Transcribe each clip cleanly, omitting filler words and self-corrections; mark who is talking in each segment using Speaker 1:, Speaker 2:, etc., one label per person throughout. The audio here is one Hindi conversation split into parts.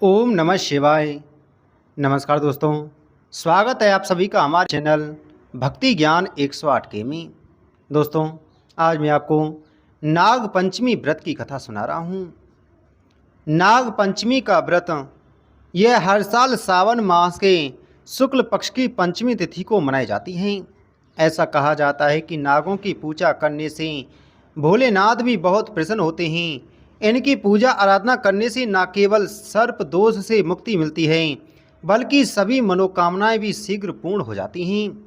Speaker 1: ओम नमः शिवाय। नमस्कार दोस्तों, स्वागत है आप सभी का हमारे चैनल भक्ति ज्ञान 108 के में। दोस्तों, आज मैं आपको नाग पंचमी व्रत की कथा सुना रहा हूँ। नाग पंचमी का व्रत यह हर साल सावन मास के शुक्ल पक्ष की पंचमी तिथि को मनाई जाती है। ऐसा कहा जाता है कि नागों की पूजा करने से भोलेनाथ भी बहुत प्रसन्न होते हैं। इनकी पूजा आराधना करने से न केवल सर्प दोष से मुक्ति मिलती है, बल्कि सभी मनोकामनाएं भी शीघ्र पूर्ण हो जाती हैं।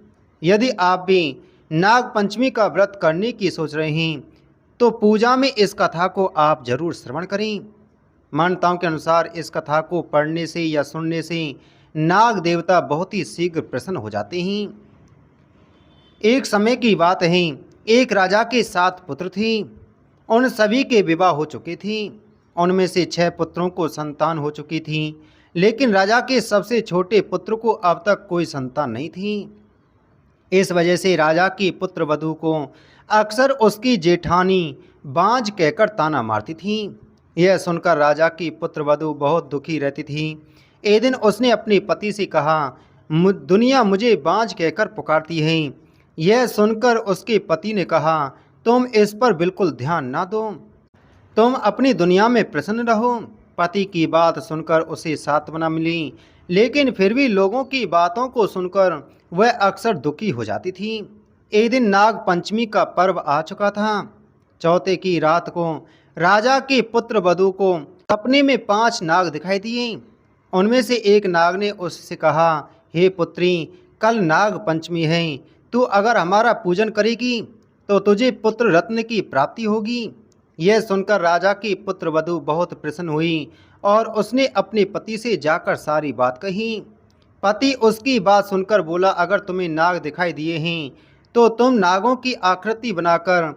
Speaker 1: यदि आप भी नाग पंचमी का व्रत करने की सोच रहे हैं, तो पूजा में इस कथा को आप जरूर श्रवण करें। मान्यताओं के अनुसार इस कथा को पढ़ने से या सुनने से नाग देवता बहुत ही शीघ्र प्रसन्न हो जाते हैं। एक समय की बात है, एक राजा के 7 पुत्र थे। उन सभी के विवाह हो चुके थे। उनमें से 6 पुत्रों को संतान हो चुकी थी, लेकिन राजा के सबसे छोटे पुत्र को अब तक कोई संतान नहीं थी। इस वजह से राजा की पुत्र वधू को अक्सर उसकी जेठानी बांझ कहकर ताना मारती थी। यह सुनकर राजा की पुत्र वधू बहुत दुखी रहती थी। एक दिन उसने अपने पति से कहा, दुनिया मुझे बांझ कहकर पुकारती है। यह सुनकर उसके पति ने कहा, तुम इस पर बिल्कुल ध्यान ना दो, तुम अपनी दुनिया में प्रसन्न रहो। पति की बात सुनकर उसे सांत्वना मिली, लेकिन फिर भी लोगों की बातों को सुनकर वह अक्सर दुखी हो जाती थी। एक दिन नाग पंचमी का पर्व आ चुका था। चौथे की रात को राजा के पुत्र वधू को सपने में 5 नाग दिखाई दिए। उनमें से एक नाग ने उससे कहा, हे पुत्री, कल नाग पंचमी है, तू अगर हमारा पूजन करेगी तो तुझे पुत्र रत्न की प्राप्ति होगी। यह सुनकर राजा की पुत्र वधू बहुत प्रसन्न हुई और उसने अपने पति से जाकर सारी बात कही। पति उसकी बात सुनकर बोला, अगर तुम्हें नाग दिखाई दिए हैं तो तुम नागों की आकृति बनाकर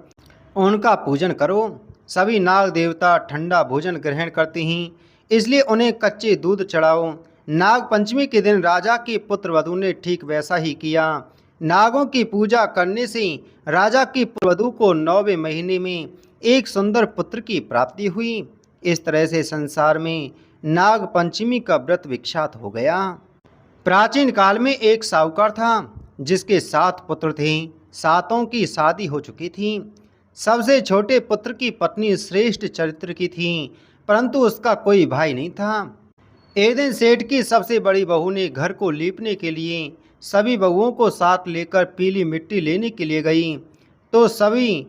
Speaker 1: उनका पूजन करो। सभी नाग देवता ठंडा भोजन ग्रहण करते हैं, इसलिए उन्हें कच्चे दूध चढ़ाओ। नाग पंचमी के दिन राजा के पुत्र वधू ने ठीक वैसा ही किया। नागों की पूजा करने से राजा की वधू को 9वें महीने में एक सुंदर पुत्र की प्राप्ति हुई। इस तरह से संसार में नाग पंचमी का व्रत विख्यात हो गया। प्राचीन काल में एक साहूकार था, जिसके 7 पुत्र थे। 7 की शादी हो चुकी थी। सबसे छोटे पुत्र की पत्नी श्रेष्ठ चरित्र की थी, परंतु उसका कोई भाई नहीं था। एक दिन सेठ की सबसे बड़ी बहू ने घर को लीपने के लिए सभी बहुओं को साथ लेकर पीली मिट्टी लेने के लिए गई, तो सभी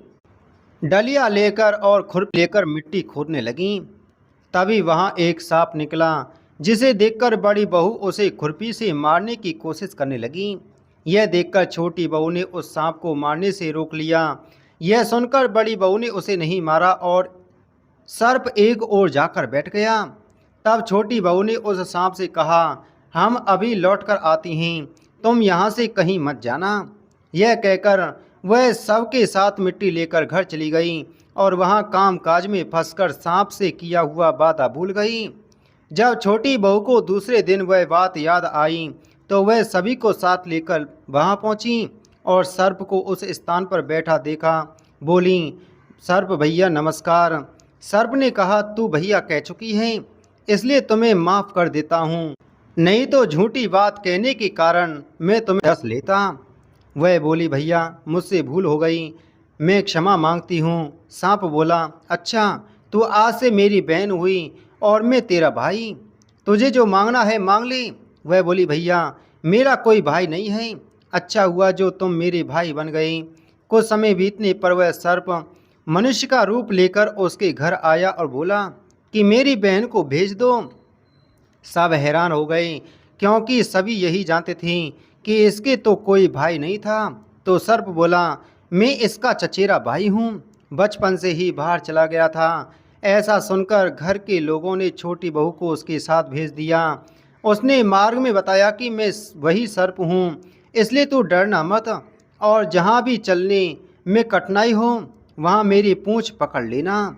Speaker 1: डलिया लेकर और खुरपी लेकर मिट्टी खोदने लगीं। तभी वहाँ एक सांप निकला, जिसे देखकर बड़ी बहू उसे खुरपी से मारने की कोशिश करने लगी। यह देखकर छोटी बहू ने उस सांप को मारने से रोक लिया। यह सुनकर बड़ी बहू ने उसे नहीं मारा और सर्प एक ओर जाकर बैठ गया। तब छोटी बहू ने उस सांप से कहा, हम अभी लौट कर आती हैं, तुम यहाँ से कहीं मत जाना। यह कहकर वह सबके साथ मिट्टी लेकर घर चली गई और वहाँ काम काज में फंसकर सांप से किया हुआ वादा भूल गई। जब छोटी बहू को दूसरे दिन वह बात याद आई, तो वह सभी को साथ लेकर वहाँ पहुँची और सर्प को उस स्थान पर बैठा देखा। बोली, सर्प भैया नमस्कार। सर्प ने कहा, तू भैया कह चुकी है, इसलिए तुम्हें माफ़ कर देता हूँ, नहीं तो झूठी बात कहने के कारण मैं तुम्हें डस लेता। वह बोली, भैया मुझसे भूल हो गई, मैं क्षमा मांगती हूँ। सांप बोला, अच्छा, तू आज से मेरी बहन हुई और मैं तेरा भाई, तुझे जो मांगना है मांग ले। वह बोली, भैया मेरा कोई भाई नहीं है, अच्छा हुआ जो तुम मेरे भाई बन गए। कुछ समय बीतने पर वह सर्प मनुष्य का रूप लेकर उसके घर आया और बोला कि मेरी बहन को भेज दो। सब हैरान हो गए, क्योंकि सभी यही जानते थे कि इसके तो कोई भाई नहीं था। तो सर्प बोला, मैं इसका चचेरा भाई हूँ, बचपन से ही बाहर चला गया था। ऐसा सुनकर घर के लोगों ने छोटी बहू को उसके साथ भेज दिया। उसने मार्ग में बताया कि मैं वही सर्प हूँ, इसलिए तू डरना मत, और जहाँ भी चलने में कठिनाई हो वहाँ मेरी पूँछ पकड़ लेना।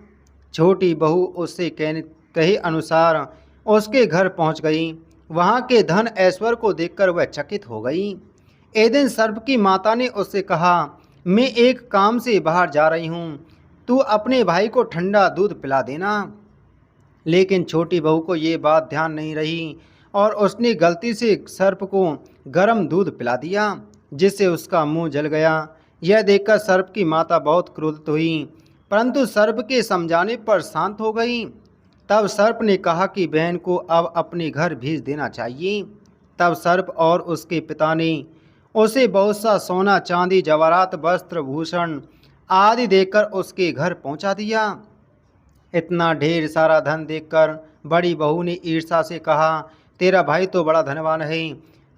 Speaker 1: छोटी बहू उससे कहे अनुसार उसके घर पहुंच गई। वहां के धन ऐश्वर्य को देखकर वह चकित हो गई। एक दिन सर्प की माता ने उससे कहा, मैं एक काम से बाहर जा रही हूं, तू अपने भाई को ठंडा दूध पिला देना। लेकिन छोटी बहू को ये बात ध्यान नहीं रही और उसने गलती से सर्प को गर्म दूध पिला दिया, जिससे उसका मुंह जल गया। यह देखकर सर्प की माता बहुत क्रोधित हुई, परंतु सर्प के समझाने पर शांत हो गई। तब सर्प ने कहा कि बहन को अब अपने घर भेज देना चाहिए। तब सर्प और उसके पिता ने उसे बहुत सा सोना, चांदी, जवाहरात, वस्त्र, भूषण आदि देकर उसके घर पहुंचा दिया। इतना ढेर सारा धन देखकर बड़ी बहू ने ईर्ष्या से कहा, तेरा भाई तो बड़ा धनवान है,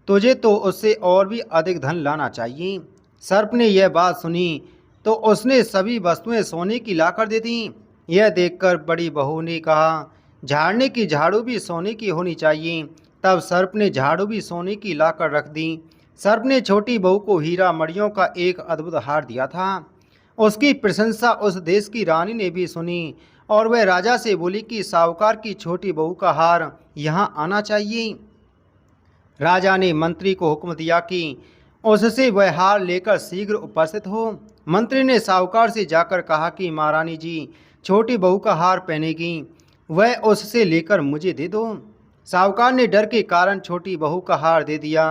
Speaker 1: तुझे तो उससे और भी अधिक धन लाना चाहिए। सर्प ने यह बात सुनी तो उसने सभी वस्तुएं सोने की लाकर दे दी। यह देखकर बड़ी बहू ने कहा, झाड़ने की झाड़ू भी सोने की होनी चाहिए। तब सर्प ने झाड़ू भी सोने की लाकर रख दी। सर्प ने छोटी बहू को हीरा मणियों का एक अद्भुत हार दिया था। उसकी प्रशंसा उस देश की रानी ने भी सुनी और वह राजा से बोली कि साहूकार की छोटी बहू का हार यहाँ आना चाहिए। राजा ने मंत्री को हुक्म दिया कि उससे वह हार लेकर शीघ्र उपस्थित हो। मंत्री ने साहूकार से जाकर कहा कि महारानी जी छोटी बहू का हार पहनेगी, वह उससे लेकर मुझे दे दो। साहूकार ने डर के कारण छोटी बहू का हार दे दिया।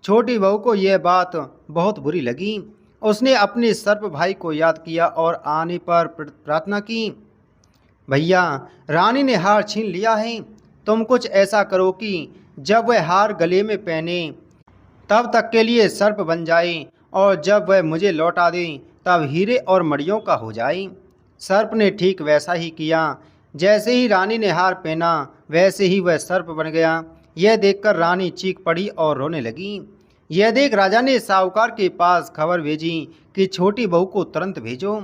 Speaker 1: छोटी बहू को यह बात बहुत बुरी लगी। उसने अपने सर्प भाई को याद किया और आने पर प्रार्थना की, भैया रानी ने हार छीन लिया है, तुम कुछ ऐसा करो कि जब वह हार गले में पहने तब तक के लिए सर्प बन जाए और जब वह मुझे लौटा दे तब हीरे और मणियों का हो जाए। सर्प ने ठीक वैसा ही किया। जैसे ही रानी ने हार पहना वैसे ही वह सर्प बन गया। यह देखकर रानी चीख पड़ी और रोने लगी। यह देख राजा ने साहूकार के पास खबर भेजी कि छोटी बहू को तुरंत भेजो।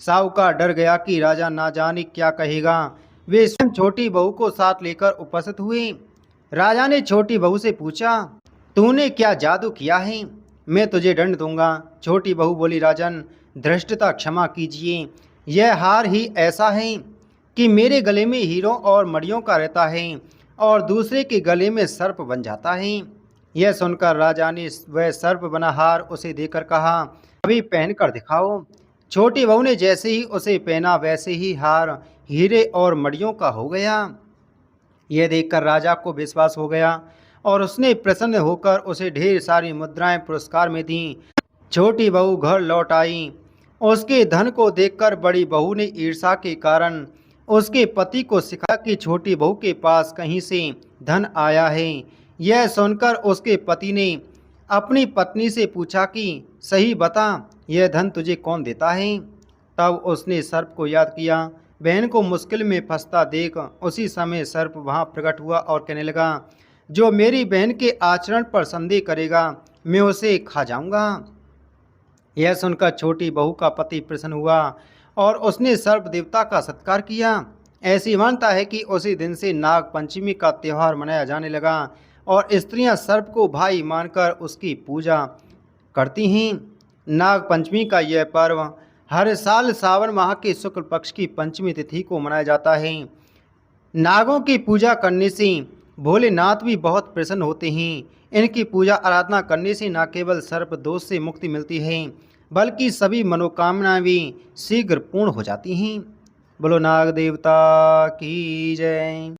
Speaker 1: साहूकार डर गया कि राजा ना जाने क्या कहेगा। वे स्वयं छोटी बहू को साथ लेकर उपस्थित हुए। राजा ने छोटी बहू से पूछा, तूने क्या जादू किया है? मैं तुझे दंड दूंगा। छोटी बहू बोली, राजन धृष्टता क्षमा कीजिए, यह हार ही ऐसा है कि मेरे गले में हीरों और मणियों का रहता है और दूसरे के गले में सर्प बन जाता है। यह सुनकर राजा ने वह सर्प बना हार उसे देकर कहा, अभी पहन कर दिखाओ। छोटी बहू ने जैसे ही उसे पहना वैसे ही हार हीरे और मणियों का हो गया। यह देखकर राजा को विश्वास हो गया और उसने प्रसन्न होकर उसे ढेर सारी मुद्राएं पुरस्कार में दीं। छोटी बहू घर लौट आई। उसके धन को देखकर बड़ी बहू ने ईर्ष्या के कारण उसके पति को सिखाया कि छोटी बहू के पास कहीं से धन आया है। यह सुनकर उसके पति ने अपनी पत्नी से पूछा कि सही बता, यह धन तुझे कौन देता है? तब उसने सर्प को याद किया। बहन को मुश्किल में फंसता देख उसी समय सर्प वहाँ प्रकट हुआ और कहने लगा, जो मेरी बहन के आचरण पर संदेह करेगा मैं उसे खा जाऊंगा। यह सुनकर छोटी बहू का पति प्रसन्न हुआ और उसने सर्प देवता का सत्कार किया। ऐसी मान्यता है कि उसी दिन से नाग पंचमी का त्यौहार मनाया जाने लगा और स्त्रियां सर्प को भाई मानकर उसकी पूजा करती हैं। नाग पंचमी का यह पर्व हर साल सावन माह के शुक्ल पक्ष की पंचमी तिथि को मनाया जाता है। नागों की पूजा करने से भोलेनाथ भी बहुत प्रसन्न होते हैं। इनकी पूजा आराधना करने से न केवल सर्प दोष से मुक्ति मिलती है बल्कि सभी मनोकामनाएं भी शीघ्र पूर्ण हो जाती हैं। बोलो नाग देवता की जय।